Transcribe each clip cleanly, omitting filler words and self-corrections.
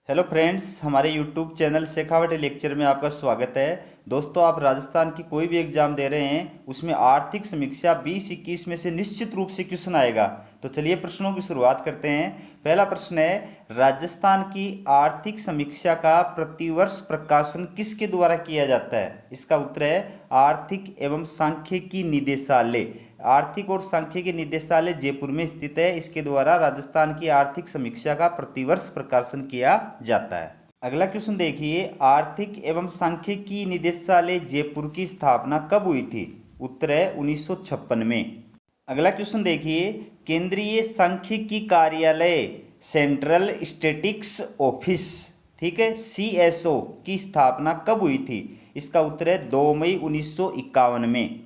Hello friends, हमारे YouTube channel Shekhawati lecture में आपका स्वागत है। दोस्तों, आप राजस्थान की कोई भी एग्जाम दे रहे हैं उसमें आर्थिक समीक्षा 20-21 में से निश्चित रूप से क्वेश्चन आएगा। तो चलिए प्रश्नों की शुरुआत करते हैं। पहला प्रश्न है, राजस्थान की आर्थिक समीक्षा का प्रतिवर्ष प्रकाशन किसके द्वारा किया जाता है? इसका उत्तर है आर्थिक एवं सांख्यिकी निदेशालय। आर्थिक और सांख्यिकी निदेशालय जयपुर में स्थित है। इसके द्वारा राजस्थान की आर्थिक समीक्षा का प्रतिवर्ष प्रकाशन किया जाता है। अगला क्वेश्चन देखिए, आर्थिक एवं सांख्यिकी निदेशालय जयपुर की स्थापना कब हुई थी? उत्तर है 1956 में। अगला क्वेश्चन देखिए, केंद्रीय सांख्यिकी कार्यालय सेंट्रल स्टैटिस्टिक्स ऑफिस, ठीक है, CSO की स्थापना कब हुई थी? इसका उत्तर है 2 मई 1951 में।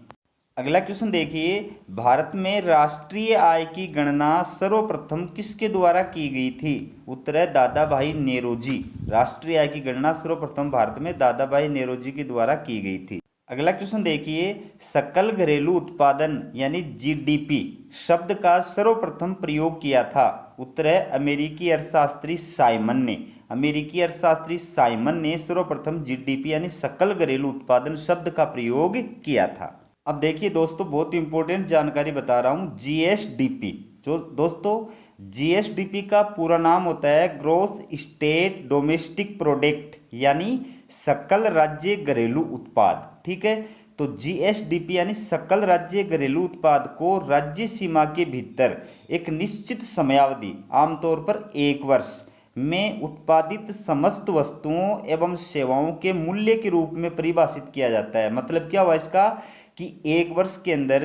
अगला क्वेश्चन देखिए, भारत में राष्ट्रीय आय की गणना सर्वप्रथम किसके द्वारा की गई थी? उत्तर है दादा भाई नेरोजी। राष्ट्रीय आय की गणना सर्वप्रथम भारत में दादा भाई नेरोजी के द्वारा की गई थी। अगला क्वेश्चन देखिए, सकल घरेलू उत्पादन यानी GDP शब्द का सर्वप्रथम प्रयोग किया था? उत्तर है अमेरिकी अर्थशास्त्री साइमन ने। अमेरिकी अर्थशास्त्री साइमन ने सर्वप्रथम GDP यानी सकल घरेलू उत्पादन शब्द का प्रयोग किया था। अब देखिए दोस्तों, बहुत इंपॉर्टेंट जानकारी बता रहा हूँ। GSDP, जो दोस्तों GSDP का पूरा नाम होता है ग्रोस स्टेट डोमेस्टिक प्रोडक्ट यानी सकल राज्य घरेलू उत्पाद, ठीक है। तो GSDP यानी सकल राज्य घरेलू उत्पाद को राज्य सीमा के भीतर एक निश्चित समयावधि, आमतौर पर 1 वर्ष में उत्पादित समस्त वस्तुओं एवं सेवाओं के मूल्य के रूप में परिभाषित किया जाता है। मतलब क्या हुआ इसका कि 1 वर्ष के अंदर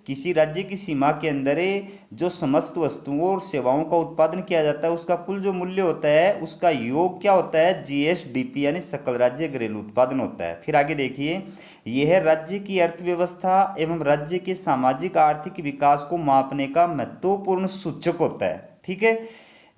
किसी राज्य की सीमा के अंदर जो समस्त वस्तुओं और सेवाओं का उत्पादन किया जाता है उसका कुल जो मूल्य होता है उसका योग क्या होता है? GSDP यानी सकल राज्य घरेलू उत्पादन होता है। फिर आगे देखिए, यह राज्य की अर्थव्यवस्था एवं राज्य के सामाजिक आर्थिक विकास को मापने का महत्वपूर्ण सूचक होता है, ठीक है।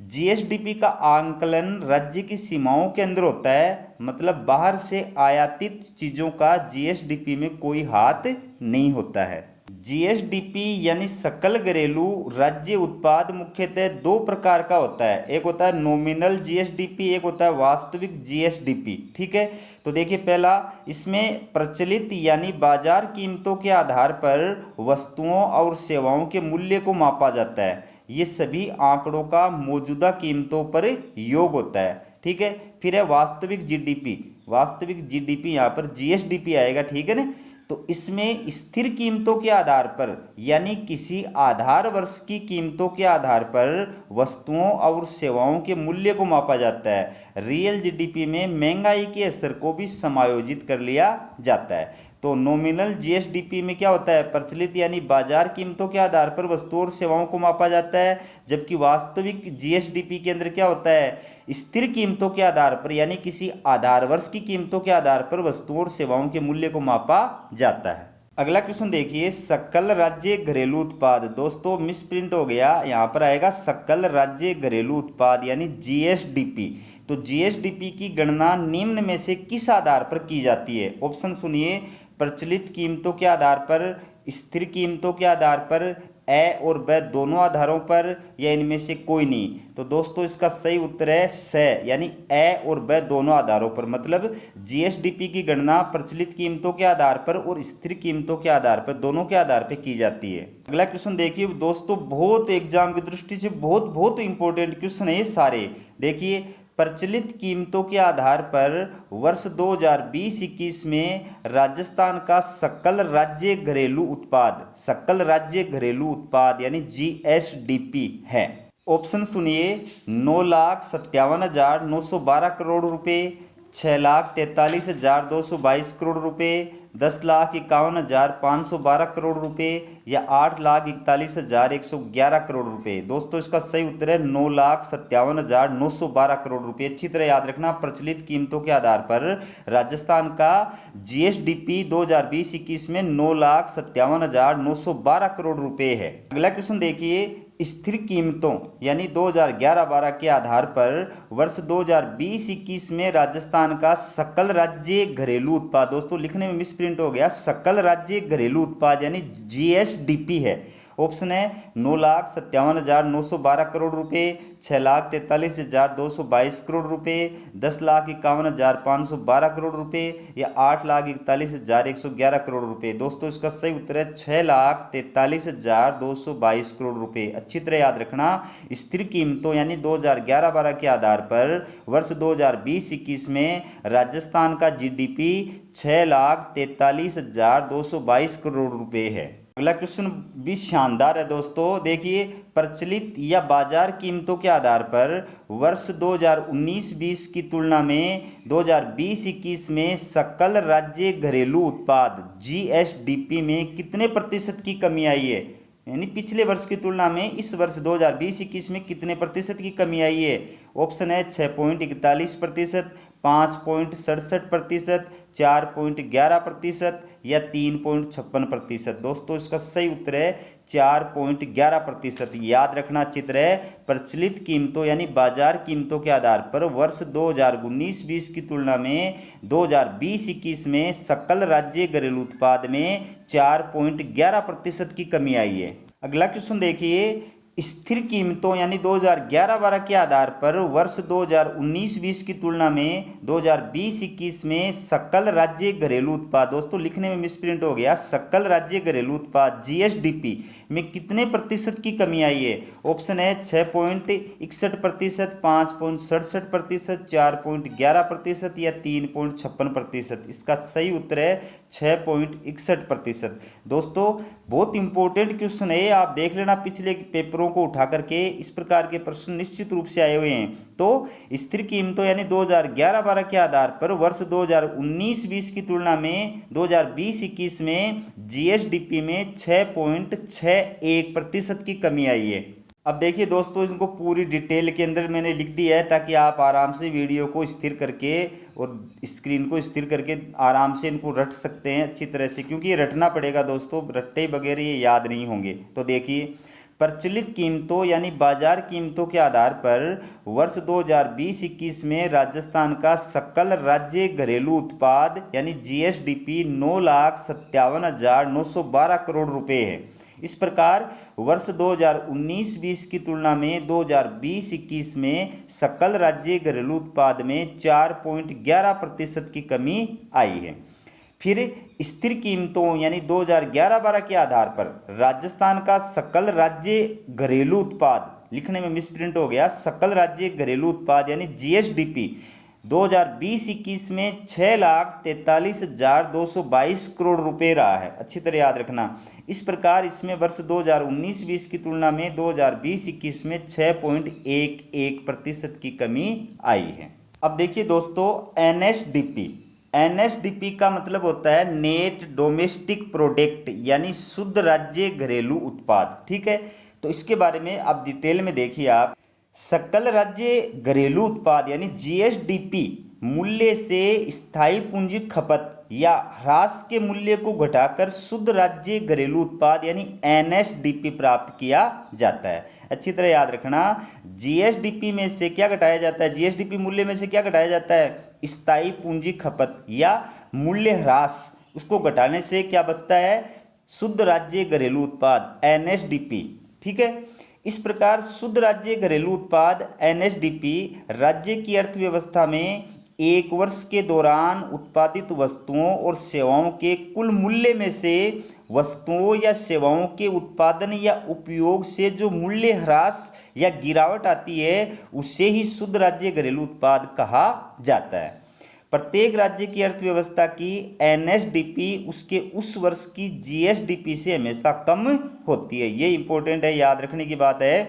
GSDP का आंकलन राज्य की सीमाओं के अंदर होता है, मतलब बाहर से आयातित चीजों का GSDP में कोई हाथ नहीं होता है। GSDP यानी सकल घरेलू राज्य उत्पाद मुख्यतः 2 प्रकार का होता है। एक होता है नॉमिनल GSDP, एक होता है वास्तविक GSDP, ठीक है। तो देखिए, पहला, इसमें प्रचलित यानी बाजार कीमतों के आधार पर वस्तुओं और सेवाओं के मूल्य को मापा जाता है। ये सभी आंकड़ों का मौजूदा कीमतों पर योग होता है, ठीक है। फिर है वास्तविक GDP। वास्तविक GDP यहाँ पर GSDP आएगा, ठीक है ना। तो इसमें स्थिर कीमतों के आधार पर यानी किसी आधार वर्ष की कीमतों के आधार पर वस्तुओं और सेवाओं के मूल्य को मापा जाता है। रियल GDP में महंगाई के असर को भी समायोजित कर लिया जाता है। तो नॉमिनल GSDP में क्या होता है? प्रचलित यानी बाजार कीमतों के आधार पर वस्तुओं और सेवाओं को मापा जाता है, जबकि वास्तविक GSDP के अंदर क्या होता है? स्थिर कीमतों के आधार पर यानी किसी आधार वर्ष की कीमतों के आधार पर वस्तुओं और सेवाओं के मूल्य को मापा जाता है। अगला क्वेश्चन देखिए, सकल राज्य घरेलू उत्पाद। दोस्तों मिस प्रिंट हो गया, यहाँ पर आएगा सकल राज्य घरेलू उत्पाद यानी GSDP। तो GSDP की गणना निम्न में से किस आधार पर की जाती है? ऑप्शन सुनिए, प्रचलित कीमतों के आधार पर, स्थिर कीमतों के आधार पर, ए और ब दोनों आधारों पर, या इनमें से कोई नहीं। तो दोस्तों इसका सही उत्तर है स यानी ए और ब दोनों आधारों पर। मतलब GSDP की गणना प्रचलित कीमतों के आधार पर और स्थिर कीमतों के आधार पर, दोनों के आधार पर की जाती है। अगला क्वेश्चन देखिए दोस्तों, बहुत एग्जाम की दृष्टि से बहुत इंपॉर्टेंट क्वेश्चन है ये सारे। देखिए, प्रचलित कीमतों के आधार पर वर्ष 2020-21 में राजस्थान का सकल राज्य घरेलू उत्पाद, सकल राज्य घरेलू उत्पाद यानी GSDP है। ऑप्शन सुनिए, 9,57,912 करोड़ रुपए, 6,43,222 करोड़ रुपए, 10,51,512 करोड़ रुपए या 8,41,111 करोड़ रुपए। दोस्तों इसका सही उत्तर है 9,57,912 करोड़ रुपए। अच्छी तरह याद रखना, प्रचलित कीमतों के आधार पर राजस्थान का GSDP 2020-21 में 9,57,912 करोड़ रुपए है। अगला क्वेश्चन देखिए, स्थिर कीमतों यानी 2011-12 के आधार पर वर्ष 2020-21 में राजस्थान का सकल राज्य घरेलू उत्पाद, दोस्तों लिखने में मिसप्रिंट हो गया, सकल राज्य घरेलू उत्पाद यानी GSDP है। ऑप्शन है 9,57,912 करोड़ रुपए, 6,43,222 करोड़ रुपए, 10,51,512 करोड़ रुपए या 8,41,111 करोड़ रुपए। दोस्तों इसका सही उत्तर है 6,43,222 करोड़ रुपए। अच्छी तरह याद रखना, स्थिर कीमतों यानी 2011-12 के आधार पर वर्ष 2020-21 में राजस्थान का जीडीपी 6,43,222 करोड़ रुपए है। अगला क्वेश्चन भी शानदार है दोस्तों, देखिए प्रचलित या बाजार कीमतों के आधार पर वर्ष 2019-20 की तुलना में 2020-21 में सकल राज्य घरेलू उत्पाद जीएसडीपी में कितने प्रतिशत की कमी आई है। यानी पिछले वर्ष की तुलना में इस वर्ष 2020-21 में कितने प्रतिशत की कमी आई है। ऑप्शन है 6.41%, 5.67%, 4.11% या 3.56%। दोस्तों इसका सही उत्तर है 4.11%। याद रखना चित्र है प्रचलित कीमतों यानी बाजार कीमतों के आधार पर वर्ष 2019-20 की तुलना में 2020-21 में सकल राज्य घरेलू उत्पाद में 4.11% की कमी आई है। अगला क्वेश्चन देखिए, स्थिर कीमतों यानी 2011-12 के आधार पर वर्ष 2019-20 की तुलना में 2020-21 में सकल राज्य घरेलू उत्पाद, दोस्तों लिखने में मिसप्रिंट हो गया, सकल राज्य घरेलू उत्पाद जीएसडीपी में कितने प्रतिशत की कमी आई है। ऑप्शन है 6.61%, 5.67%, 4.11% या 3.56%। इसका सही उत्तर है 6.61%। दोस्तों बहुत इंपॉर्टेंट क्वेश्चन है, आप देख लेना पिछले पेपरों को उठा करके इस प्रकार के प्रश्न निश्चित रूप से आए हुए हैं। तो स्थिर कीमतों यानी 2011-12 के आधार पर वर्ष 2019-20 की तुलना में 2020-21 में जीएसडीपी में 6.61% की कमी आई है। अब देखिए दोस्तों, इनको पूरी डिटेल के अंदर मैंने लिख दिया है ताकि आप आराम से वीडियो को स्थिर करके और स्क्रीन को स्थिर करके आराम से इनको रट सकते हैं अच्छी तरह से, क्योंकि ये रटना पड़ेगा दोस्तों, रट्टे वगैरह ये याद नहीं होंगे। तो देखिए प्रचलित कीमतों यानी बाजार कीमतों के आधार पर वर्ष 2020-21 में राजस्थान का सकल राज्य घरेलू उत्पाद यानी जीएसडीपी 9,57,912 करोड़ रुपए है। इस प्रकार वर्ष 2019-20 की तुलना में 2020-21 में सकल राज्य घरेलू उत्पाद में 4.11% की कमी आई है। फिर स्थिर कीमतों यानी 2011-12 के आधार पर राजस्थान का सकल राज्य घरेलू उत्पाद, लिखने में मिसप्रिंट हो गया, सकल राज्य घरेलू उत्पाद यानी जीएसडीपी 2020-21 में 6,43,222 करोड़ रुपए रहा है। अच्छी तरह याद रखना। इस प्रकार इसमें वर्ष 2019-20 की तुलना में 2020-21 में 6.11% की कमी आई है। अब देखिए दोस्तों एनएसडीपी का मतलब होता है नेट डोमेस्टिक प्रोडक्ट यानी शुद्ध राज्य घरेलू उत्पाद। ठीक है, तो इसके बारे में आप डिटेल में देखिए। आप सकल राज्य घरेलू उत्पाद यानी जीएसडीपी मूल्य से स्थायी पूंजी खपत या ह्रास के मूल्य को घटाकर शुद्ध राज्य घरेलू उत्पाद यानी एनएसडीपी प्राप्त किया जाता है। अच्छी तरह याद रखना, जीएसडीपी में से क्या घटाया जाता है, जीएसडीपी मूल्य में से क्या घटाया जाता है, स्थायी पूंजी खपत या मूल्य ह्रास, उसको घटाने से क्या बचता है, शुद्ध राज्य घरेलू उत्पाद एनएसडीपी। ठीक है, इस प्रकार शुद्ध राज्य घरेलू उत्पाद एनएसडीपी राज्य की अर्थव्यवस्था में एक वर्ष के दौरान उत्पादित वस्तुओं और सेवाओं के कुल मूल्य में से वस्तुओं या सेवाओं के उत्पादन या उपयोग से जो मूल्य ह्रास या गिरावट आती है उसे ही शुद्ध राज्य घरेलू उत्पाद कहा जाता है। प्रत्येक राज्य की अर्थव्यवस्था की एनएसडीपी उसके उस वर्ष की जीएसडीपी से हमेशा कम होती है। ये इंपॉर्टेंट है, याद रखने की बात है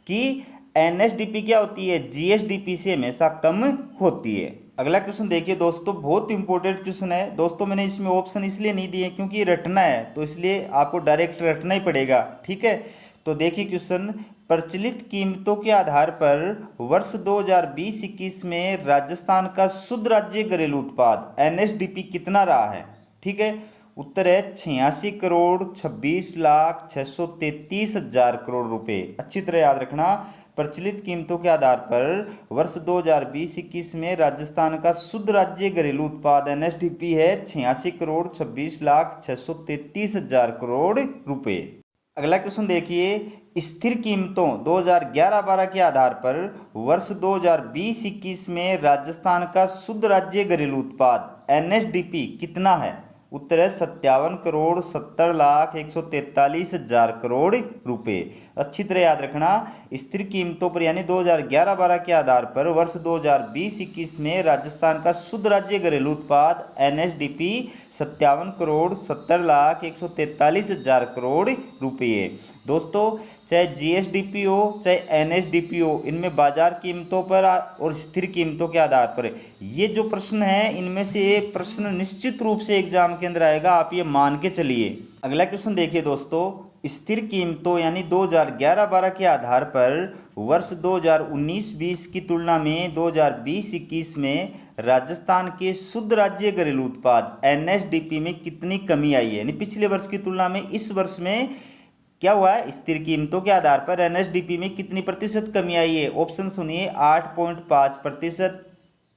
कि एनएसडीपी क्या होती है, जीएसडीपी से हमेशा कम होती है। अगला क्वेश्चन देखिए दोस्तों, बहुत इंपॉर्टेंट क्वेश्चन है दोस्तों। मैंने इसमें ऑप्शन इसलिए नहीं दिए क्योंकि रटना है, तो इसलिए आपको डायरेक्ट रटना ही पड़ेगा। ठीक है, तो देखिए क्वेश्चन, प्रचलित कीमतों के आधार पर वर्ष 2020-21 में राजस्थान का शुद्ध राज्य घरेलू उत्पाद एनएसडीपी कितना रहा है। ठीक है, उत्तर है 86,26,633,000 करोड़ रुपए। अच्छी तरह याद रखना, प्रचलित कीमतों के आधार पर वर्ष 2020-21 में राजस्थान का शुद्ध राज्य घरेलू उत्पाद एनएसडीपी है 86,26,633,000 करोड़ रुपए। अगला क्वेश्चन देखिए, स्थिर कीमतों 2011-12 के आधार पर वर्ष 2020-21 में राजस्थान का शुद्ध राज्य घरेलू उत्पाद एनएसडीपी कितना है? उत्तर है 57 करोड़ 70 लाख 143 हजार करोड़ रुपए। अच्छी तरह याद रखना, स्थिर कीमतों पर यानी 2011-12 के आधार पर वर्ष 2020-21 में राजस्थान का शुद्ध राज्य घरेलू उत्पाद एनएसडीपी 57 करोड़ 70 लाख 143 हजार करोड़ रुपये। दोस्तों, चाहे जीएसडीपी हो चाहे एनएसडीपी हो, इनमें बाजार कीमतों पर और स्थिर कीमतों के आधार पर ये जो प्रश्न है, इनमें से एक प्रश्न निश्चित रूप से एग्जाम के अंदर आएगा, आप ये मान के चलिए। अगला क्वेश्चन देखिए दोस्तों, स्थिर कीमतों यानी 2011-12 के आधार पर वर्ष 2019-20 की तुलना में 2020-21 में राजस्थान के शुद्ध राज्य घरेलू उत्पाद एनएसडीपी में कितनी कमी आई है? यानी पिछले वर्ष की तुलना में इस वर्ष में क्या हुआ है? स्थिर कीमतों के आधार पर एनएसडीपी में कितनी प्रतिशत कमी आई है? ऑप्शन सुनिए, 8.5%,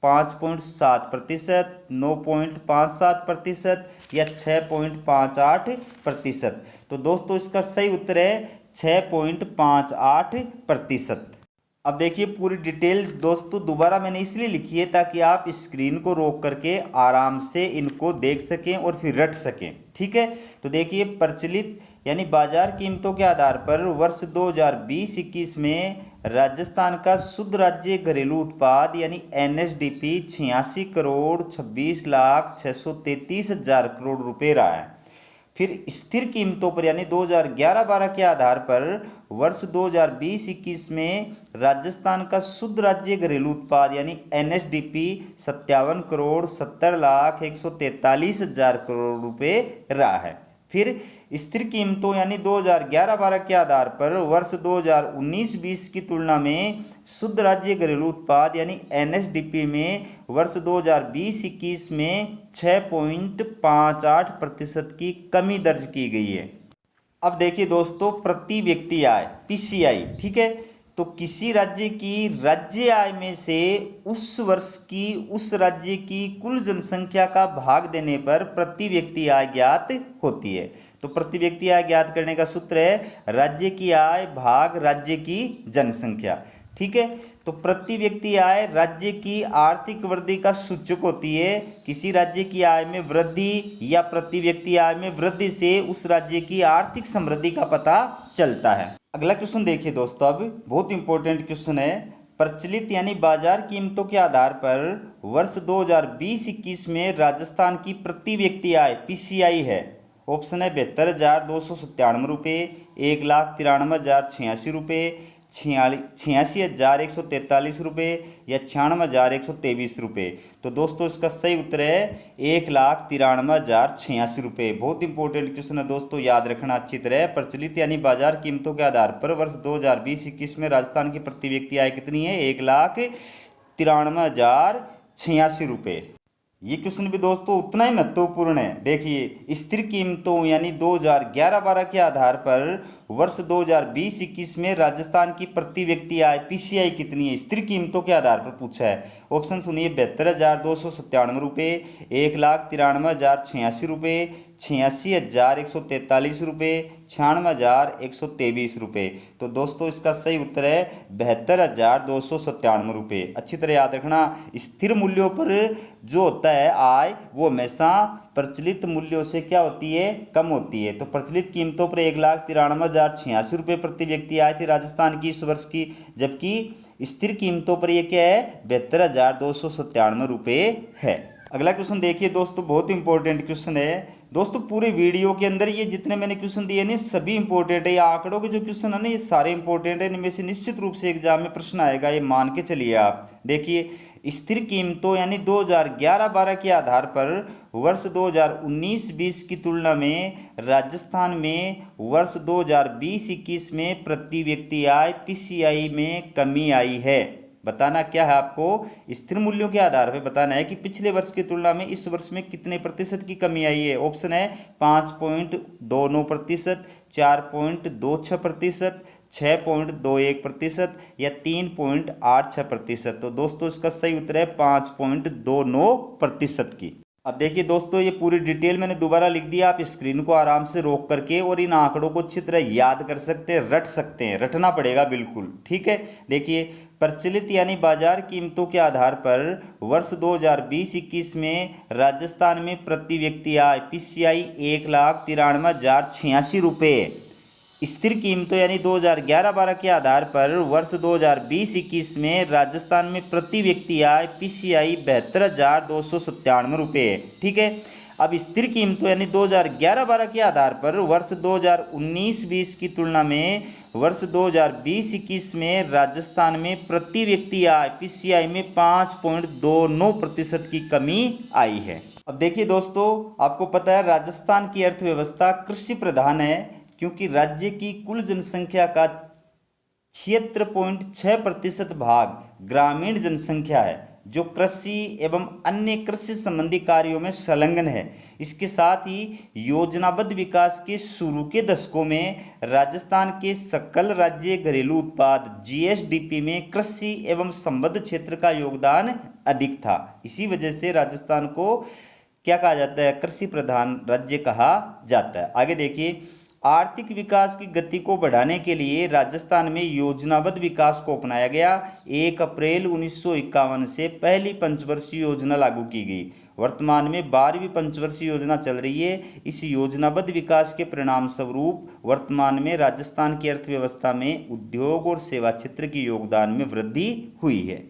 5.7%, 9.57% या 6.58%। तो दोस्तों, इसका सही उत्तर है 6.58%। अब देखिए पूरी डिटेल दोस्तों दोबारा मैंने इसलिए लिखी है ताकि आप स्क्रीन को रोक करके आराम से इनको देख सकें और फिर रट सकें। ठीक है, तो देखिए प्रचलित यानी बाजार कीमतों के आधार पर वर्ष 2020-21 में राजस्थान का शुद्ध राज्य घरेलू उत्पाद यानी एनएसडीपी 86 करोड़ 26 लाख 633 हजार करोड़ रुपए रहा है। फिर स्थिर कीमतों पर यानी 2011-12 के आधार पर वर्ष 2020-21 में राजस्थान का शुद्ध राज्य घरेलू उत्पाद यानी एनएसडीपी 57 करोड़ 70 लाख 143 हजार करोड़ रुपए रहा है। फिर स्थिर कीमतों यानी 2011-12 के आधार पर वर्ष 2019-20 की तुलना में शुद्ध राज्य घरेलू उत्पाद यानी एनएसडीपी में वर्ष 2020-21 में 6.58% की कमी दर्ज की गई है। अब देखिए दोस्तों, प्रति व्यक्ति आय पीसीआई, ठीक है, तो किसी राज्य की राज्य आय में से उस वर्ष की उस राज्य की कुल जनसंख्या का भाग देने पर प्रति व्यक्ति आय ज्ञात होती है। तो प्रति व्यक्ति आय ज्ञात करने का सूत्र है राज्य की आय भाग राज्य की जनसंख्या। ठीक है, तो प्रति व्यक्ति आय राज्य की आर्थिक वृद्धि का सूचक होती है। किसी राज्य की आय में वृद्धि या प्रति व्यक्ति आय में वृद्धि से उस राज्य की आर्थिक समृद्धि का पता चलता है। अगला क्वेश्चन देखिए दोस्तों, अब बहुत इंपॉर्टेंट क्वेश्चन है। प्रचलित यानी बाजार कीमतों के आधार पर वर्ष 2020-21 में राजस्थान की प्रति व्यक्ति आय पीसीआई है। ऑप्शन है 72,297 रुपये, 1,93,086 रुपये, 86,143 रुपये या 96,123 रुपये। तो दोस्तों, इसका सही उत्तर है 1,93,086 रुपये। बहुत इंपॉर्टेंट क्वेश्चन है दोस्तों, याद रखना अच्छी तरह। प्रचलित यानी बाजार कीमतों के आधार पर वर्ष 2020-21 में राजस्थान की प्रति व्यक्ति आय कितनी है? 1,93,086 रुपये। ये क्वेश्चन भी दोस्तों उतना ही महत्वपूर्ण है। देखिए, स्थिर कीमतों यानी 2011-12 के आधार पर वर्ष 2020-21 में राजस्थान की प्रति व्यक्ति आय पीसीआई कितनी है? स्थिर कीमतों के आधार पर पूछा है। ऑप्शन सुनिए, 72,297 रुपये, 1,93,086 रुपये, 86,143 रुपये, 96,123 रुपये। तो दोस्तों, इसका सही उत्तर है 72,297 रुपये। अच्छी तरह याद रखना, स्थिर मूल्यों पर जो होता है आय वो हमेशा प्रचलित मूल्यों से क्या होती है? कम होती है। तो प्रचलित कीमतों पर 1,93,086 रुपये प्रति व्यक्ति आय थी राजस्थान की इस वर्ष की, जबकि स्थिर कीमतों पर यह क्या है? 72,297 रुपये है। अगला क्वेश्चन देखिए दोस्तों, बहुत इंपॉर्टेंट क्वेश्चन है। दोस्तों, पूरे वीडियो के अंदर ये जितने मैंने क्वेश्चन दिए ना सभी इंपॉर्टेंट है। ये आंकड़ों के जो क्वेश्चन है ना ये सारे इंपॉर्टेंट है। इनमें से निश्चित रूप से एग्जाम में प्रश्न आएगा, ये मान के चलिए आप। देखिए, स्थिर कीमतों यानी 2011-12 के आधार पर वर्ष 2019-20 की तुलना में राजस्थान में वर्ष 2020-21 में प्रति व्यक्ति आय पीसीआई में कमी आई है। बताना क्या है आपको? स्थिर मूल्यों के आधार पर बताना है कि पिछले वर्ष की तुलना में इस वर्ष में कितने प्रतिशत की कमी आई है। ऑप्शन है 5.29%, 4.26%, 6.21% या 3.86%। तो दोस्तों, इसका सही उत्तर है 5.29% की। अब देखिए दोस्तों, ये पूरी डिटेल मैंने दोबारा लिख दिया, आप स्क्रीन को आराम से रोक करके और इन आंकड़ों को अच्छी तरह याद कर सकते हैं, रट सकते हैं, रटना पड़ेगा बिल्कुल, ठीक है। देखिए, प्रचलित यानी बाजार कीमतों के आधार पर वर्ष 2020-21 में राजस्थान में प्रति व्यक्ति आय पीसीआई 1,93,086 रुपये। स्थिर कीमतों यानी 2011-12 के आधार पर वर्ष 2020-21 में राजस्थान में प्रति व्यक्ति आय पीसीआई 72,297 रुपये है, ठीक है। अब स्थिर कीमतों यानी 2011-12 के आधार पर वर्ष 2019-20 की तुलना में वर्ष 2020-21 में राजस्थान में प्रति व्यक्ति आय पीसीआई में 5.29% की कमी आई है। अब देखिए दोस्तों, आपको पता है राजस्थान की अर्थव्यवस्था कृषि प्रधान है, क्योंकि राज्य की कुल जनसंख्या का 76.6% भाग ग्रामीण जनसंख्या है, जो कृषि एवं अन्य कृषि संबंधी कार्यों में संलग्न है। इसके साथ ही योजनाबद्ध विकास के शुरू के दशकों में राजस्थान के सकल राज्य घरेलू उत्पाद जीएसडीपी में कृषि एवं संबद्ध क्षेत्र का योगदान अधिक था। इसी वजह से राजस्थान को क्या कहा जाता है, कृषि प्रधान राज्य कहा जाता है। आगे देखिए, आर्थिक विकास की गति को बढ़ाने के लिए राजस्थान में योजनाबद्ध विकास को अपनाया गया। 1 अप्रैल 1951 से पहली पंचवर्षीय योजना लागू की गई। वर्तमान में 12वीं पंचवर्षीय योजना चल रही है। इस योजनाबद्ध विकास के परिणाम स्वरूप वर्तमान में राजस्थान की अर्थव्यवस्था में उद्योग और सेवा क्षेत्र के योगदान में वृद्धि हुई है।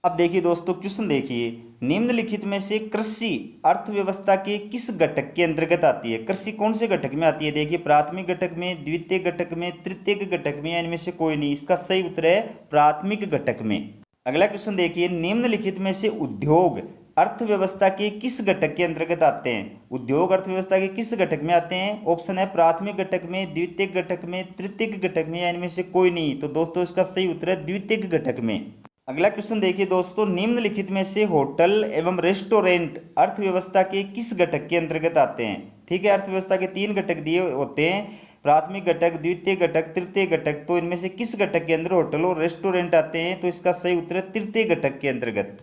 अब देखिए दोस्तों, क्वेश्चन देखिए, निम्नलिखित में से कृषि अर्थव्यवस्था के किस घटक के अंतर्गत आती है? कृषि कौन से घटक में आती है? देखिए, प्राथमिक घटक में, द्वितीय घटक में, तृतीय घटक में, या इनमें से कोई नहीं। इसका सही उत्तर है प्राथमिक घटक में। अगला क्वेश्चन देखिए, निम्नलिखित में से उद्योग अर्थव्यवस्था के किस घटक के अंतर्गत आते हैं? उद्योग अर्थव्यवस्था के किस घटक में आते हैं? ऑप्शन है प्राथमिक घटक में, द्वितीय घटक में, तृतीय घटक में, या इनमें से कोई नहीं। तो दोस्तों, इसका सही उत्तर है द्वितीय घटक में। अगला क्वेश्चन देखिए दोस्तों, निम्नलिखित में से होटल एवं रेस्टोरेंट अर्थव्यवस्था के किस घटक के अंतर्गत आते हैं? ठीक है, अर्थव्यवस्था के 3 घटक दिए होते हैं, प्राथमिक घटक, द्वितीय घटक, तृतीय घटक। तो इनमें से किस घटक के अंदर होटल और रेस्टोरेंट आते हैं? तो इसका सही उत्तर है तृतीय घटक के अंतर्गत।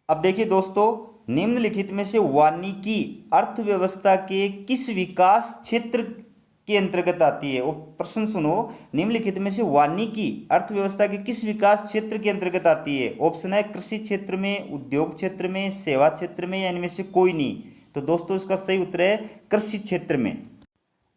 अब देखिए दोस्तों, निम्नलिखित में से वानिकी अर्थव्यवस्था के किस विकास क्षेत्र के अंतर्गत आती है? वो प्रश्न सुनो, निम्नलिखित में से वानिकी अर्थव्यवस्था के किस विकास क्षेत्र के अंतर्गत आती है? ऑप्शन है कृषि क्षेत्र में, उद्योग क्षेत्र में, सेवा क्षेत्र में, या इनमें से कोई नहीं। तो दोस्तों, इसका सही उत्तर है कृषि क्षेत्र में।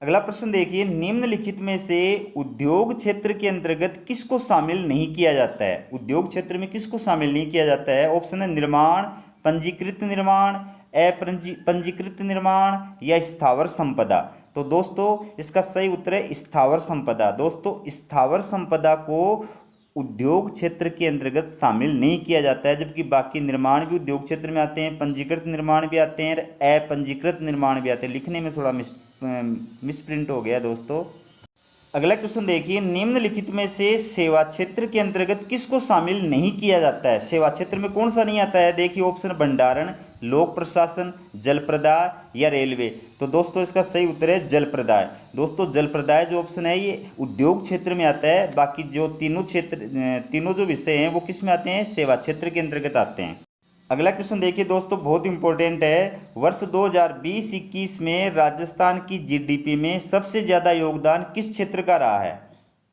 अगला प्रश्न देखिए, निम्नलिखित में से उद्योग क्षेत्र के अंतर्गत किसको शामिल नहीं किया जाता है? उद्योग क्षेत्र में किसको शामिल नहीं किया जाता है? ऑप्शन है निर्माण, पंजीकृत निर्माण, अपंजीकृत निर्माण, या स्थावर संपदा। तो दोस्तों, इसका सही उत्तर है स्थावर संपदा। दोस्तों, स्थावर संपदा को उद्योग क्षेत्र के अंतर्गत शामिल नहीं किया जाता है, जबकि बाकी निर्माण भी उद्योग क्षेत्र में आते हैं, पंजीकृत निर्माण भी आते हैं, अपंजीकृत निर्माण भी आते हैं। लिखने में थोड़ा मिसप्रिंट हो गया दोस्तों। अगला क्वेश्चन देखिए, निम्नलिखित में से सेवा क्षेत्र के अंतर्गत किसको शामिल नहीं किया जाता है? सेवा क्षेत्र में कौन सा नहीं आता है? देखिए, ऑप्शन भंडारण, लोक प्रशासन, जल प्रदाय, या रेलवे। तो दोस्तों, इसका सही उत्तर है जल प्रदाय। दोस्तों, जल प्रदाय जो ऑप्शन है ये उद्योग क्षेत्र में आता है, बाकी जो तीनों जो विषय हैं वो किस में आते हैं? सेवा क्षेत्र के अंतर्गत आते हैं। अगला क्वेश्चन देखिए दोस्तों, बहुत इंपॉर्टेंट है। वर्ष 2020-21 में राजस्थान की जीडीपी में सबसे ज़्यादा योगदान किस क्षेत्र का रहा है?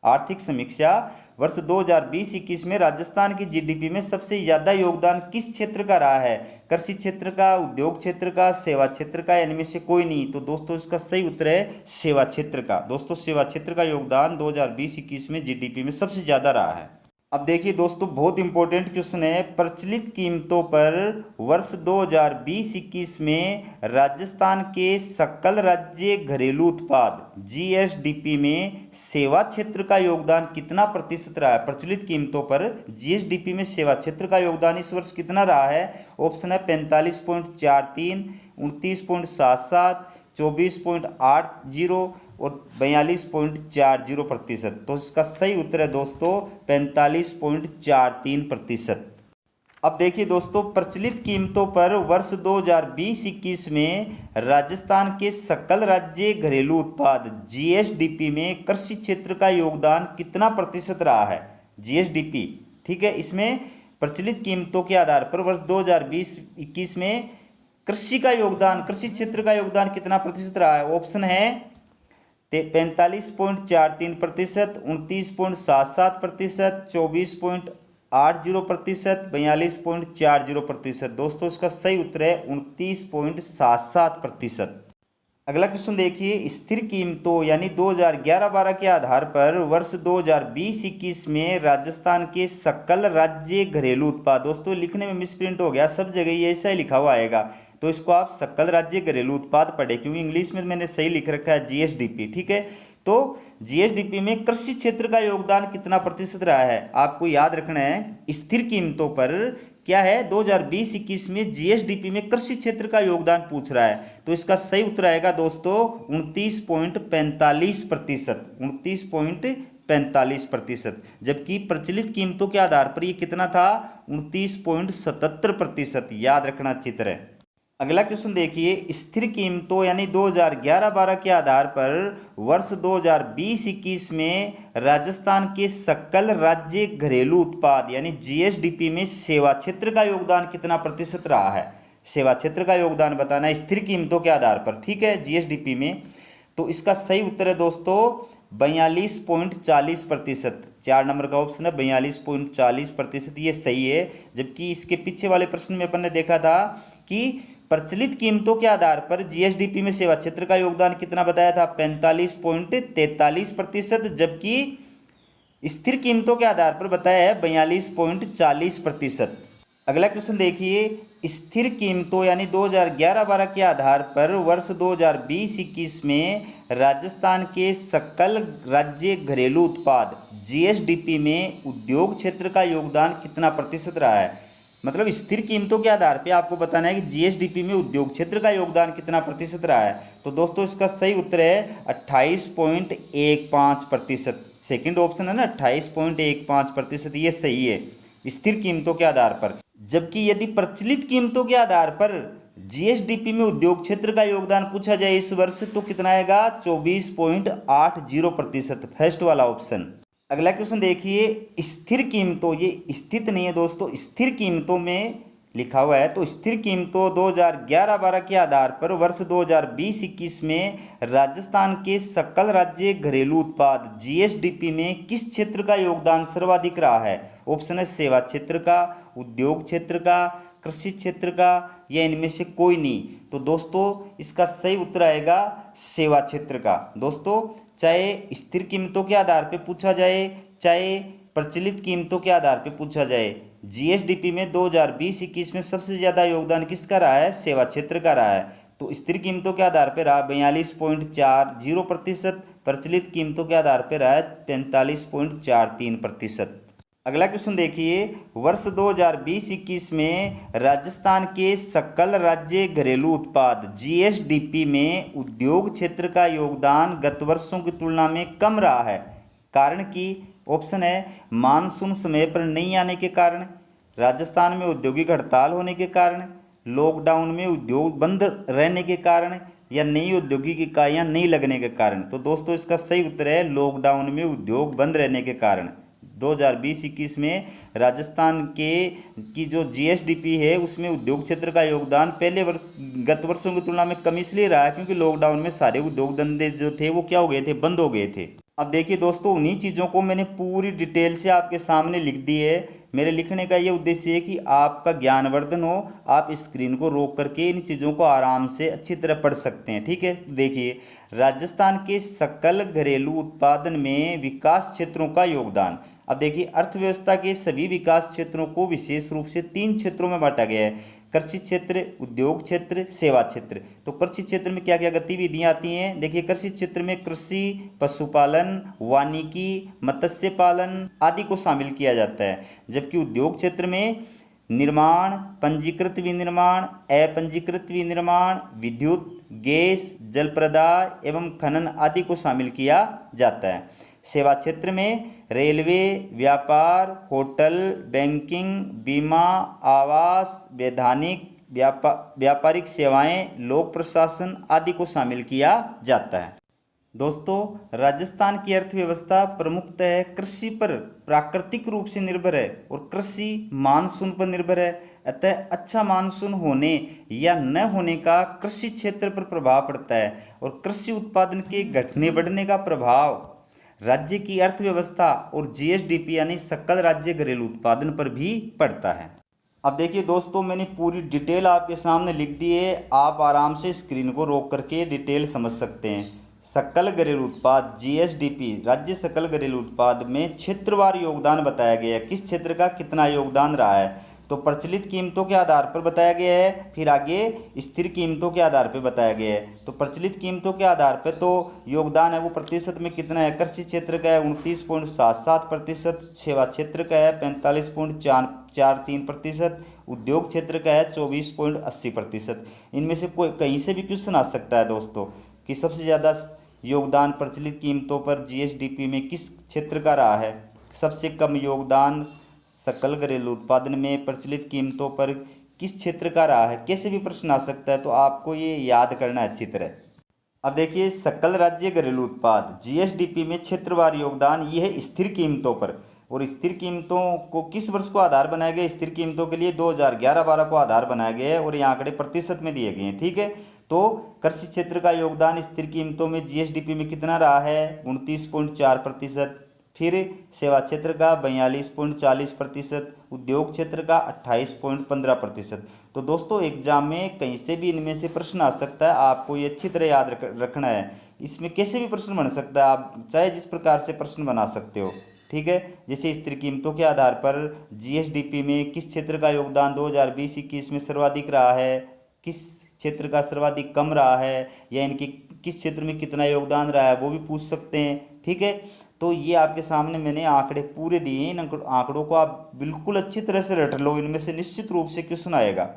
आर्थिक समीक्षा, वर्ष 2020-21 में राजस्थान की जीडीपी में सबसे ज़्यादा योगदान किस क्षेत्र का रहा है? कृषि क्षेत्र का, उद्योग क्षेत्र का, सेवा क्षेत्र का, या इनमें से कोई नहीं। तो दोस्तों, इसका सही उत्तर है सेवा क्षेत्र का। दोस्तों, सेवा क्षेत्र का योगदान 2020-21 में जीडीपी में सबसे ज़्यादा रहा है। अब देखिए दोस्तों, बहुत इंपॉर्टेंट क्वेश्चन है। प्रचलित कीमतों पर वर्ष 2020-21 में राजस्थान के सकल राज्य घरेलू उत्पाद जीएसडीपी में सेवा क्षेत्र का योगदान कितना प्रतिशत रहा है? प्रचलित कीमतों पर जीएसडीपी में सेवा क्षेत्र का योगदान इस वर्ष कितना रहा है? ऑप्शन है 45.43, 29.77, 24.80 और 42.40%। तो इसका सही उत्तर है दोस्तों 45.43%। अब देखिए दोस्तों, प्रचलित कीमतों पर वर्ष 2020-21 में राजस्थान के सकल राज्य घरेलू उत्पाद जीएसडीपी में कृषि क्षेत्र का योगदान कितना प्रतिशत रहा है? जीएसडीपी, ठीक है, इसमें प्रचलित कीमतों के आधार पर वर्ष 2020-21 में कृषि का योगदान, कृषि क्षेत्र का योगदान कितना प्रतिशत रहा है? ऑप्शन है 45.43%, 29.77%, 24.80%, 42.40%। दोस्तों इसका सही उत्तर है 29.77%। अगला क्वेश्चन देखिए, स्थिर कीमतों यानी 2011-12 के आधार पर वर्ष 2020-21 में राजस्थान के सकल राज्य घरेलू उत्पाद, दोस्तों लिखने में मिसप्रिंट हो गया, सब जगह ये ऐसा ही लिखा हुआ आएगा, तो इसको आप सकल राज्य घरेलू उत्पाद पढ़े, क्योंकि इंग्लिश में मैंने सही लिख रखा है जीएसडीपी, ठीक है। तो जीएसडीपी में कृषि क्षेत्र का योगदान कितना प्रतिशत रहा है? आपको याद रखना है स्थिर कीमतों पर क्या है, 2020-21 में जीएसडीपी में कृषि क्षेत्र का योगदान पूछ रहा है, तो इसका सही उत्तर आएगा दोस्तों 29.45%, 29.45%। जबकि प्रचलित कीमतों के आधार पर ये कितना था? 29.77%। याद रखना अच्छी तरह। अगला क्वेश्चन देखिए, स्थिर कीमतों यानी 2011-12 के आधार पर वर्ष 2020-21 में राजस्थान के सकल राज्य घरेलू उत्पाद यानी जीएसडीपी में सेवा क्षेत्र का योगदान कितना प्रतिशत रहा है? सेवा क्षेत्र का योगदान बताना है स्थिर कीमतों के आधार पर, ठीक है, जीएसडीपी में। तो इसका सही उत्तर है दोस्तों 42.40%। 4 नंबर का ऑप्शन है 42.40%, ये सही है। जबकि इसके पीछे वाले प्रश्न में अपन ने देखा था कि प्रचलित कीमतों के आधार पर जीएसडीपी में सेवा क्षेत्र का योगदान कितना बताया था? 45.43%, जबकि स्थिर कीमतों के आधार पर बताया है 42.40%। अगला क्वेश्चन देखिए, स्थिर कीमतों यानी 2011-12 के आधार पर वर्ष 2020-21 में राजस्थान के सकल राज्य घरेलू उत्पाद जीएसडीपी में उद्योग क्षेत्र का योगदान कितना प्रतिशत रहा है? मतलब स्थिर कीमतों के आधार पे आपको बताना है कि जीएसडीपी में उद्योग क्षेत्र का योगदान कितना प्रतिशत रहा है। तो दोस्तों इसका सही उत्तर है 28.15%। सेकंड ऑप्शन है ना 28.15%, ये सही है स्थिर कीमतों के आधार पर। जबकि यदि प्रचलित कीमतों के आधार पर जीएसडीपी में उद्योग क्षेत्र का योगदान पूछा जाए इस वर्ष, तो कितना आएगा? 24.80%, फर्स्ट वाला ऑप्शन। अगला क्वेश्चन देखिए, स्थिर कीमतों, ये स्थित नहीं है दोस्तों, स्थिर कीमतों में लिखा हुआ है, तो स्थिर कीमतों 2011-12 के आधार पर वर्ष 2020-21 में राजस्थान के सकल राज्य घरेलू उत्पाद जीएसडीपी में किस क्षेत्र का योगदान सर्वाधिक रहा है? ऑप्शन है सेवा क्षेत्र का, उद्योग क्षेत्र का, कृषि क्षेत्र का, या इनमें से कोई नहीं। तो दोस्तों इसका सही उत्तर आएगा सेवा क्षेत्र का। दोस्तों चाहे स्थिर कीमतों के आधार पे पूछा जाए, चाहे प्रचलित कीमतों के आधार पे पूछा जाए, जीएसडीपी में 2020-21 में सबसे ज़्यादा योगदान किसका रहा है? सेवा क्षेत्र का रहा है। तो स्थिर कीमतों के आधार पर रहा 42.40%, प्रचलित कीमतों के आधार पर रहा 45.43%। अगला क्वेश्चन देखिए, वर्ष 2020-21 में राजस्थान के सकल राज्य घरेलू उत्पाद जीएसडीपी में उद्योग क्षेत्र का योगदान गत वर्षों की तुलना में कम रहा है। कारण की ऑप्शन है मानसून समय पर नहीं आने के कारण, राजस्थान में औद्योगिक हड़ताल होने के कारण, लॉकडाउन में उद्योग बंद रहने के कारण, या नई औद्योगिक इकाइयाँ नहीं लगने के कारण। तो दोस्तों इसका सही उत्तर है लॉकडाउन में उद्योग बंद रहने के कारण। 2020-21 में राजस्थान की जो जीएसडीपी है उसमें उद्योग क्षेत्र का योगदान पहले गत वर्षों की तुलना में कम इसलिए रहा है क्योंकि लॉकडाउन में सारे उद्योग धंधे जो थे वो क्या हो गए थे? बंद हो गए थे। अब देखिए दोस्तों, उन्हीं चीज़ों को मैंने पूरी डिटेल से आपके सामने लिख दी है। मेरे लिखने का ये उद्देश्य है कि आपका ज्ञानवर्धन हो, आप स्क्रीन को रोक करके इन चीज़ों को आराम से अच्छी तरह पढ़ सकते हैं, ठीक है। देखिए, राजस्थान के सकल घरेलू उत्पादन में विकास क्षेत्रों का योगदान। अब देखिए, अर्थव्यवस्था के सभी विकास क्षेत्रों को विशेष रूप से 3 क्षेत्रों में बांटा गया है: कृषि क्षेत्र, उद्योग क्षेत्र, सेवा क्षेत्र। तो कृषि क्षेत्र में क्या क्या गतिविधियां आती हैं? देखिए, कृषि क्षेत्र में कृषि, पशुपालन, वानिकी, मत्स्य पालन आदि को शामिल किया जाता है। जबकि उद्योग क्षेत्र में निर्माण, पंजीकृत विनिर्माण, अपंजीकृत विनिर्माण, विद्युत, गैस, जल प्रदाय एवं खनन आदि को शामिल किया जाता है। सेवा क्षेत्र में रेलवे, व्यापार, होटल, बैंकिंग, बीमा, आवास, वैधानिक, व्यापारिक सेवाएं, लोक प्रशासन आदि को शामिल किया जाता है। दोस्तों, राजस्थान की अर्थव्यवस्था प्रमुखतः कृषि पर प्राकृतिक रूप से निर्भर है और कृषि मानसून पर निर्भर है। अतः अच्छा मानसून होने या न होने का कृषि क्षेत्र पर प्रभाव पड़ता है और कृषि उत्पादन के घटने बढ़ने का प्रभाव राज्य की अर्थव्यवस्था और जीएसडीपी यानी सकल राज्य घरेलू उत्पादन पर भी पड़ता है। अब देखिए दोस्तों, मैंने पूरी डिटेल आपके सामने लिख दी है, आप आराम से स्क्रीन को रोक करके डिटेल समझ सकते हैं। सकल घरेलू उत्पाद जीएसडीपी राज्य सकल घरेलू उत्पाद में क्षेत्रवार योगदान बताया गया है, किस क्षेत्र का कितना योगदान रहा है। तो प्रचलित कीमतों के आधार पर बताया गया है, फिर आगे स्थिर कीमतों के आधार पर बताया गया है। तो प्रचलित कीमतों के आधार पर तो योगदान है वो प्रतिशत में कितना है, कृषि क्षेत्र का है 29.77%, सेवा क्षेत्र का है 45.43%, उद्योग क्षेत्र का है 24.80%। इनमें से कोई कहीं से भी क्वेश्चन आ सकता है दोस्तों कि सबसे ज़्यादा योगदान प्रचलित कीमतों पर जीएसडीपी में किस क्षेत्र का रहा है, सबसे कम योगदान सकल घरेलू उत्पादन में प्रचलित कीमतों पर किस क्षेत्र का रहा है, कैसे भी प्रश्न आ सकता है। तो आपको ये याद करना है अच्छी तरह। अब देखिए, सकल राज्य घरेलू उत्पाद जीएसडीपी में क्षेत्रवार योगदान ये है स्थिर कीमतों पर, और स्थिर कीमतों को किस वर्ष को आधार बनाया गया, स्थिर कीमतों के लिए 2011-12 को आधार बनाया गया है और ये आंकड़े प्रतिशत में दिए गए हैं। ठीक है, तो कृषि क्षेत्र का योगदान स्थिर कीमतों में जीएसडीपी में कितना रहा है 29.4%, फिर सेवा क्षेत्र का 42.40%, उद्योग क्षेत्र का 28.15%। तो दोस्तों एग्जाम में कहीं से भी इनमें से प्रश्न आ सकता है, आपको ये अच्छी तरह याद रखना है। इसमें कैसे भी प्रश्न बन सकता है, आप चाहे जिस प्रकार से प्रश्न बना सकते हो। ठीक है, जैसे स्थिर कीमतों के आधार पर जीएसडीपी में किस क्षेत्र का योगदान 2020-21 में सर्वाधिक रहा है, किस क्षेत्र का सर्वाधिक कम रहा है, या इनकी किस क्षेत्र में कितना योगदान रहा है वो भी पूछ सकते हैं। ठीक है, तो ये आपके सामने मैंने आंकड़े पूरे दिए हैं, इन आंकड़ों को आप बिल्कुल अच्छी तरह से रट लो, इनमें से निश्चित रूप से क्वेश्चन आएगा।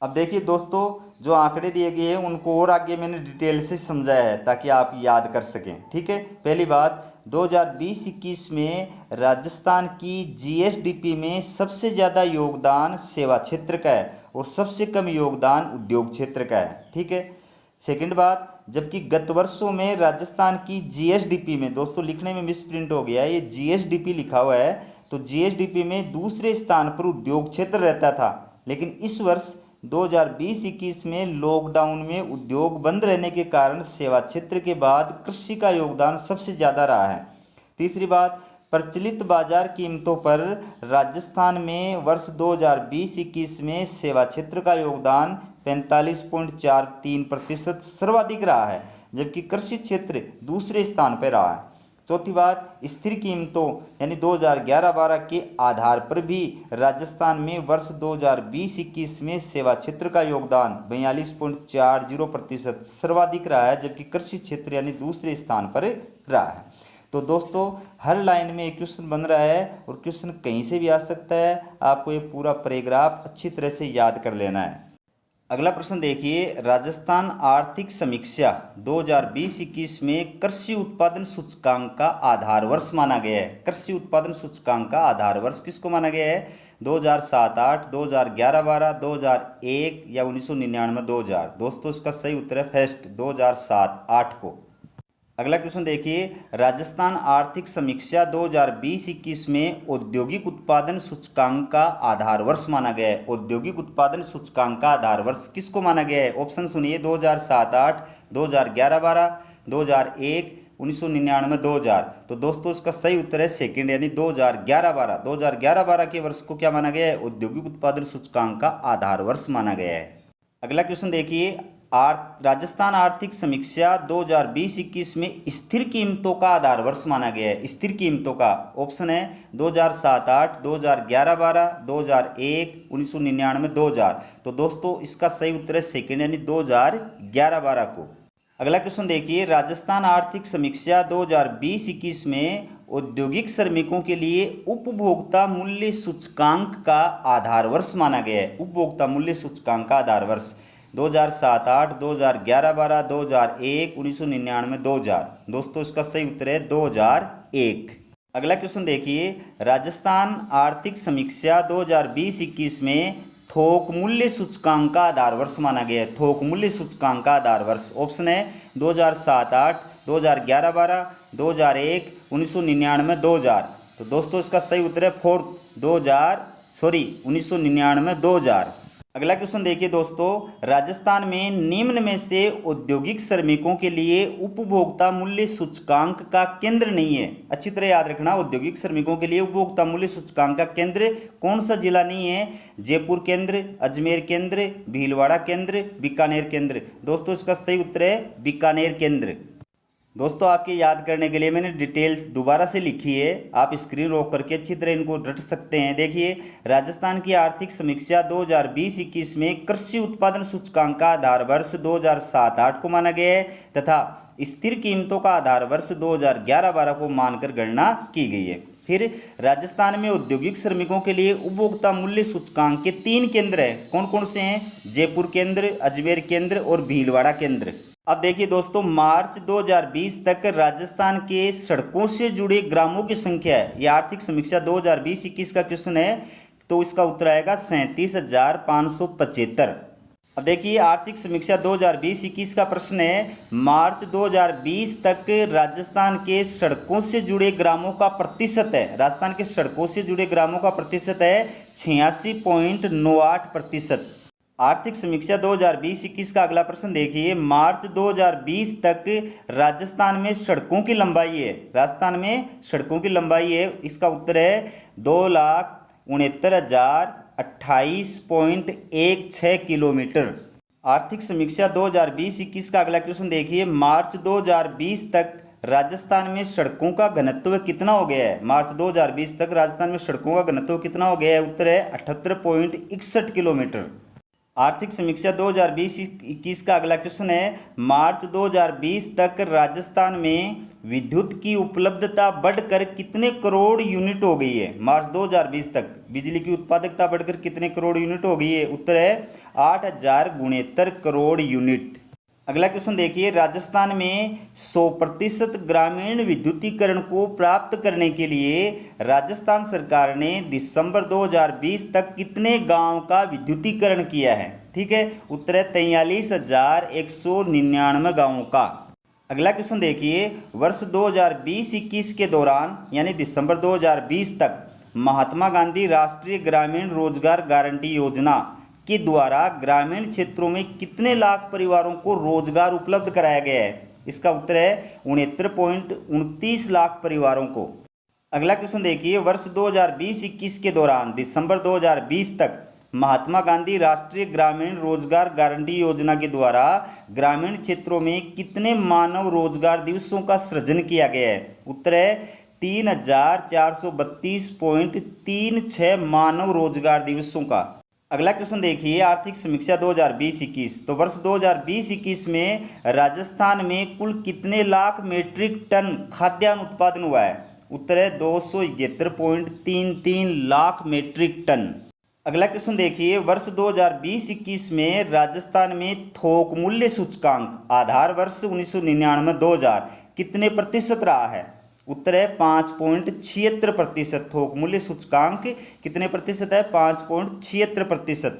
अब देखिए दोस्तों, जो आंकड़े दिए गए हैं उनको और आगे मैंने डिटेल से समझाया है ताकि आप याद कर सकें। ठीक है, पहली बात, 2020-21 में राजस्थान की जीएसडीपी में सबसे ज़्यादा योगदान सेवा क्षेत्र का है और सबसे कम योगदान उद्योग क्षेत्र का है। ठीक है, सेकंड बात, जबकि गत वर्षों में राजस्थान की जीएसडीपी में, दोस्तों लिखने में मिसप्रिंट हो गया है, ये जीएसडीपी लिखा हुआ है, तो जीएसडीपी में दूसरे स्थान पर उद्योग क्षेत्र रहता था, लेकिन इस वर्ष 2020-21 में लॉकडाउन में उद्योग बंद रहने के कारण सेवा क्षेत्र के बाद कृषि का योगदान सबसे ज़्यादा रहा है। तीसरी बात, प्रचलित बाजार कीमतों पर राजस्थान में वर्ष 2020-21 में सेवा क्षेत्र का योगदान 45.43% सर्वाधिक रहा है, जबकि कृषि क्षेत्र दूसरे स्थान पर रहा है। चौथी बात, स्थिर कीमतों यानी 2011-12 के आधार पर भी राजस्थान में वर्ष 2020-21 में सेवा क्षेत्र का योगदान 42.40% सर्वाधिक रहा है, जबकि कृषि क्षेत्र यानी दूसरे स्थान पर रहा है। तो दोस्तों हर लाइन में एक क्वेश्चन बन रहा है और क्वेश्चन कहीं से भी आ सकता है, आपको ये पूरा पैराग्राफ अच्छी तरह से याद कर लेना है। अगला प्रश्न देखिए, राजस्थान आर्थिक समीक्षा 2020-21 में कृषि उत्पादन सूचकांक का आधार वर्ष माना गया है। कृषि उत्पादन सूचकांक का आधार वर्ष किसको माना गया है, 2007-8, 2011-12, 2001 या 1999-2000। दोस्तों इसका सही उत्तर है फर्स्ट 2007-8 को। अगला क्वेश्चन देखिए, राजस्थान आर्थिक समीक्षा 2020-21 में औद्योगिक उत्पादन सूचकांक का आधार वर्ष माना गया है। औद्योगिक उत्पादन सूचकांक का आधार वर्ष किसको माना गया है, ऑप्शन सुनिए, 2007-8, 2011-12, 2001, 1999-2000। तो दोस्तों इसका सही उत्तर है सेकंड यानी 2011-12। 2011-12 के वर्ष को क्या माना गया है, औद्योगिक उत्पादन सूचकांक का आधार वर्ष माना गया है। अगला क्वेश्चन देखिए, राजस्थान आर्थिक समीक्षा 2020-21 में स्थिर कीमतों का आधार वर्ष माना गया है। स्थिर कीमतों का ऑप्शन है 2007-8, 2011-12, 2001, 1999-2000। तो दोस्तों इसका सही उत्तर है सेकंड यानी 2011-12 को। अगला क्वेश्चन देखिए, राजस्थान आर्थिक समीक्षा 2020-21 में औद्योगिक श्रमिकों के लिए उपभोक्ता मूल्य सूचकांक का आधार वर्ष माना गया है। उपभोक्ता मूल्य सूचकांक का आधार वर्ष 2007-8, 2011-12, 2001, 1999-2000। दोस्तों इसका सही उत्तर है 2001। अगला क्वेश्चन देखिए, राजस्थान आर्थिक समीक्षा 2020-21 में थोक मूल्य सूचकांक का आधार वर्ष माना गया है। थोक मूल्य सूचकांक का आधार वर्ष ऑप्शन है 2007-8, 2011-12, 2001, 1999-2000। तो दोस्तों इसका सही उत्तर है फोर्थ 2007। 1999 2000। अगला क्वेश्चन देखिए दोस्तों, राजस्थान में निम्न में से औद्योगिक श्रमिकों के लिए उपभोक्ता मूल्य सूचकांक का केंद्र नहीं है। अच्छी तरह याद रखना, औद्योगिक श्रमिकों के लिए उपभोक्ता मूल्य सूचकांक का केंद्र कौन सा जिला नहीं है? जयपुर केंद्र, अजमेर केंद्र, भीलवाड़ा केंद्र, बीकानेर केंद्र। दोस्तों इसका सही उत्तर है बीकानेर केंद्र। दोस्तों आपके याद करने के लिए मैंने डिटेल दोबारा से लिखी है, आप स्क्रीन रोक करके अच्छी तरह इनको रट सकते हैं। देखिए, राजस्थान की आर्थिक समीक्षा 2020-21 में कृषि उत्पादन सूचकांक का आधार वर्ष 2007-08 को माना गया है तथा स्थिर कीमतों का आधार वर्ष 2011-12 को मानकर गणना की गई है। फिर राजस्थान में औद्योगिक श्रमिकों के लिए उपभोक्ता मूल्य सूचकांक के 3 केंद्र हैं। कौन कौन से हैं? जयपुर केंद्र, अजमेर केंद्र और भीलवाड़ा केंद्र। अब देखिए दोस्तों, मार्च 2020 तक राजस्थान के सड़कों से जुड़े ग्रामों की संख्या है। यह आर्थिक समीक्षा 2020-21 का क्वेश्चन है, तो इसका उत्तर आएगा 37,575। अब देखिए, आर्थिक समीक्षा 2020-21 का प्रश्न है, मार्च 2020 तक राजस्थान के सड़कों से जुड़े ग्रामों का प्रतिशत है। राजस्थान के सड़कों से जुड़े ग्रामों का प्रतिशत है 86.98%। आर्थिक समीक्षा 2020-21 का अगला प्रश्न देखिए, मार्च 2020 तक राजस्थान में सड़कों की लंबाई है। राजस्थान में सड़कों की लंबाई है, इसका उत्तर है 2,69,028.16 किलोमीटर। आर्थिक समीक्षा 2020-21 का अगला क्वेश्चन देखिए, मार्च 2020 तक राजस्थान में सड़कों का घनत्व कितना हो गया है? मार्च 2020 तक राजस्थान में सड़कों का घनत्व कितना हो गया है? उत्तर है 78.61 किलोमीटर। आर्थिक समीक्षा 2020-21 का अगला क्वेश्चन है, मार्च 2020 तक राजस्थान में विद्युत की उपलब्धता बढ़कर कितने करोड़ यूनिट हो गई है? मार्च 2020 तक बिजली की उत्पादकता बढ़कर कितने करोड़ यूनिट हो गई है? उत्तर है 8,069 करोड़ यूनिट। अगला क्वेश्चन देखिए, राजस्थान में 100% ग्रामीण विद्युतीकरण को प्राप्त करने के लिए राजस्थान सरकार ने दिसंबर 2020 तक कितने गांव का विद्युतीकरण किया है? ठीक है, उत्तर है 43,199 गांवों का। अगला क्वेश्चन देखिए, वर्ष 2020-21 के दौरान यानी दिसंबर 2020 तक महात्मा गांधी राष्ट्रीय ग्रामीण रोजगार गारंटी योजना के द्वारा ग्रामीण क्षेत्रों में कितने लाख परिवारों को रोजगार उपलब्ध कराया गया है? इसका उत्तर है 69.29 लाख परिवारों को। अगला क्वेश्चन देखिए, वर्ष 2020-21 के दौरान दिसंबर 2020 तक महात्मा गांधी राष्ट्रीय ग्रामीण रोजगार गारंटी योजना के द्वारा ग्रामीण क्षेत्रों में कितने मानव रोजगार दिवसों का सृजन किया गया है? उत्तर है 3,432.36 मानव रोजगार दिवसों का। अगला क्वेश्चन देखिए, आर्थिक समीक्षा 2020-21, तो वर्ष 2020-21 में राजस्थान में कुल कितने लाख मीट्रिक टन खाद्यान्न उत्पादन हुआ है? उत्तर है 271.33 लाख मीट्रिक टन। अगला क्वेश्चन देखिए, वर्ष 2020-21 में राजस्थान में थोक मूल्य सूचकांक आधार वर्ष 1999-2000 कितने प्रतिशत रहा है? उत्तर है 5.76%। थोक मूल्य सूचकांक कितने प्रतिशत है? 5.76%।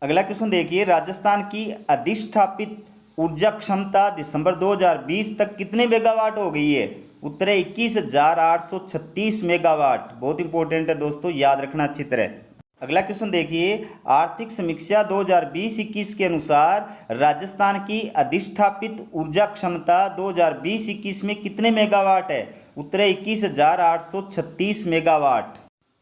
अगला क्वेश्चन देखिए, राजस्थान की अधिष्ठापित ऊर्जा क्षमता दिसंबर 2020 तक कितने मेगावाट हो गई है? उत्तर है 21,836 मेगावाट। बहुत इंपॉर्टेंट है दोस्तों, याद रखना अच्छी तरह। अगला क्वेश्चन देखिए, आर्थिक समीक्षा 2020-21 के अनुसार राजस्थान की अधिष्ठापित ऊर्जा क्षमता 2020-21 में कितने मेगावाट है? उत्तर है 21,836 मेगावाट।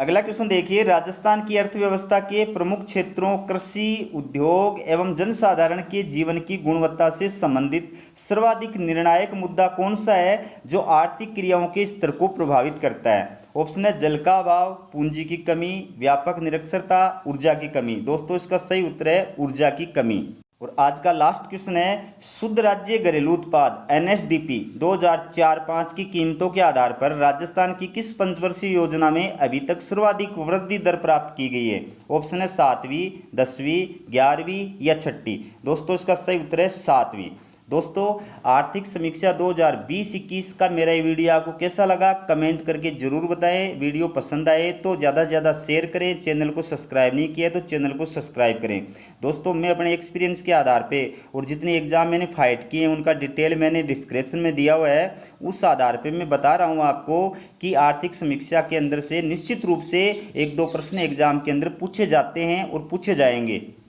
अगला क्वेश्चन देखिए, राजस्थान की अर्थव्यवस्था के प्रमुख क्षेत्रों कृषि, उद्योग एवं जनसाधारण के जीवन की गुणवत्ता से संबंधित सर्वाधिक निर्णायक मुद्दा कौन सा है जो आर्थिक क्रियाओं के स्तर को प्रभावित करता है? ऑप्शन है जल का अभाव, पूंजी की कमी, व्यापक निरक्षरता, ऊर्जा की कमी। दोस्तों इसका सही उत्तर है ऊर्जा की कमी। और आज का लास्ट क्वेश्चन है, शुद्ध राज्य घरेलू उत्पाद NSDP 2004-05 की कीमतों के आधार पर राजस्थान की किस पंचवर्षीय योजना में अभी तक सर्वाधिक वृद्धि दर प्राप्त की गई है? ऑप्शन है 7वीं, 10वीं, 11वीं या 6ठी। दोस्तों इसका सही उत्तर है 7वीं। दोस्तों, आर्थिक समीक्षा 2020-21 का मेरा ये वीडियो आपको कैसा लगा कमेंट करके ज़रूर बताएं। वीडियो पसंद आए तो ज़्यादा से ज़्यादा शेयर करें। चैनल को सब्सक्राइब नहीं किया तो चैनल को सब्सक्राइब करें। दोस्तों, मैं अपने एक्सपीरियंस के आधार पे और जितने एग्ज़ाम मैंने फाइट किए हैं उनका डिटेल मैंने डिस्क्रिप्शन में दिया हुआ है। उस आधार पर मैं बता रहा हूँ आपको कि आर्थिक समीक्षा के अंदर से निश्चित रूप से 1-2 प्रश्न एग्ज़ाम के अंदर पूछे जाते हैं और पूछे जाएंगे।